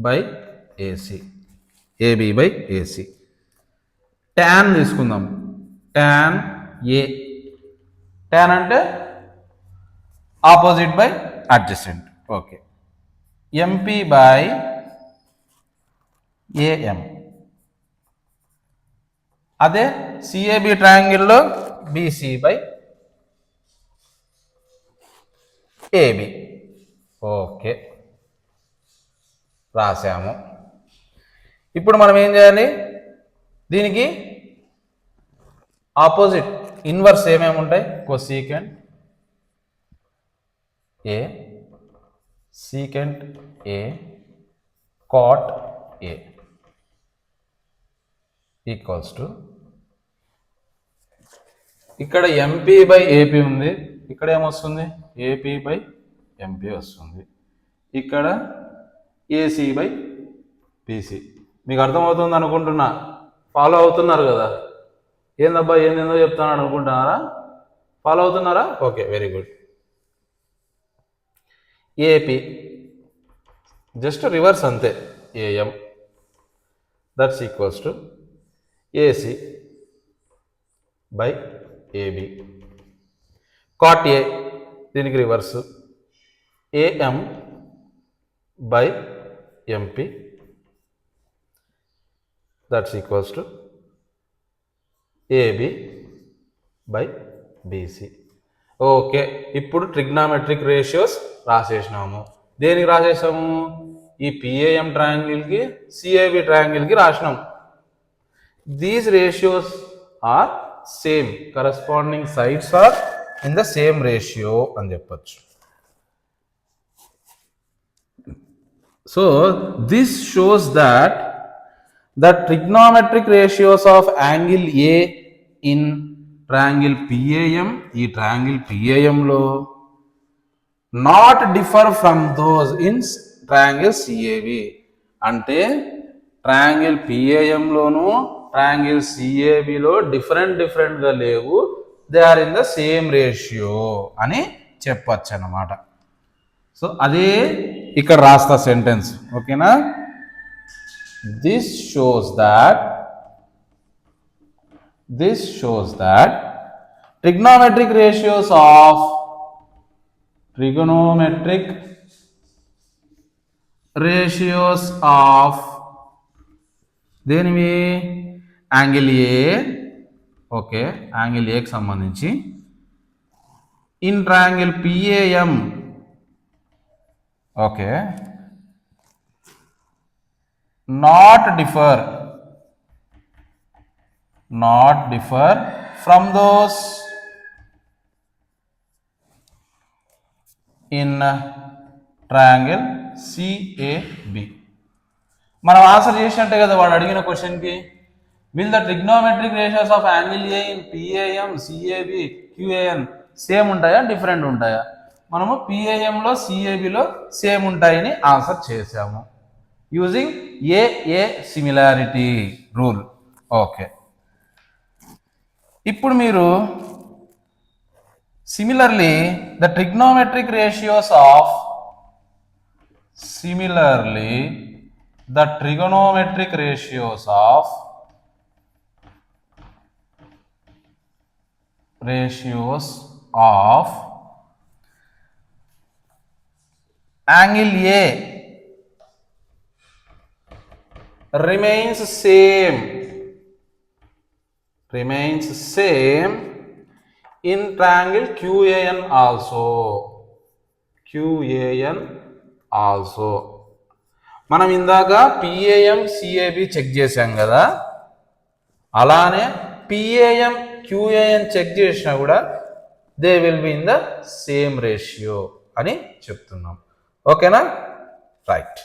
by AC, AB by AC. Tan తీసుకుందాం. Tan ఏ, tan అంటే opposite by adjacent. Okay. MP by AM. అదే CAB ట్రయాంగిల్లో BC by AB. Okay, రాసాము. ఇప్పుడు మనం ఏం చేయాలి, దీనికి ఆపోజిట్ ఇన్వర్స్ ఏమేమి ఉంటాయి? Cosecant A, secant A, cot A equals to, ఇక్కడ ఎంపీ బై ఏపీ ఉంది, ఇక్కడ ఏమొస్తుంది? ఏపీ బై ఎంపీ వస్తుంది. ఇక్కడ ఏసీ బై బీసీ. మీకు అర్థమవుతుంది అనుకుంటున్నా, ఫాలో అవుతున్నారు కదా. ఏందబ్బా ఏందేందో చెప్తాను అనుకుంటున్నారా? ఫాలో అవుతున్నారా? Okay, very good. AP just reverse అంతే, AM, that's equals to AC by AB. Cot A దీనికి reverse, AM by MP, that's equals to AB by BC. Okay, ఇప్పుడు ట్రిగ్నామెట్రిక్ రేషియోస్ రాసేసినాము. దేనికి రాసేసాము? ఈ పిఏఎం ట్రయాంగిల్కి సిఏబి ట్రయాంగిల్కి రాసినాం. These ratios are same, corresponding sides are in the same ratio అని చెప్పచ్చు. So this shows that the trigonometric ratios of angle A in triangle PAM, ఈ triangle PAM లో not differ from those in triangle CAB. అంటే triangle PAM లోను triangle CAB లో different గా లేవు, they are in the same ratio అని చెప్పచ్చు అన్నమాట. సో అదే ఇక్కడ రాస్తా సెంటెన్స్. ఓకేనా? This shows that trigonometric ratios of దేనివి? Angle A. ఓకే, యాంగిల్ ఏకి సంబంధించి in triangle PAM. Okay, not differ from those in triangle CAB. మనం ఆన్సర్ చేసినట్టే కదా వాడు అడిగిన క్వశ్చన్కి. Will the trigonometric ratios of angle A in PAM, CAB, QAN same ఉంటాయా డిఫరెంట్ ఉంటాయా? మనము పిఏఎంలో సిఏబిలో సేమ్ ఉంటాయని ఆన్సర్ చేసాము using AA similarity rule. Okay, ఇప్పుడు మీరు similarly the trigonometric ratios of angle A remains same in triangle QAN also. మనం ఇందాక PAM CAB చెక్ చేసాం కదా, అలానే PAM QAN చెక్ చేసినా కూడా they will be in the same ratio అని చెప్తున్నాం. ఓకేనా? రైట్.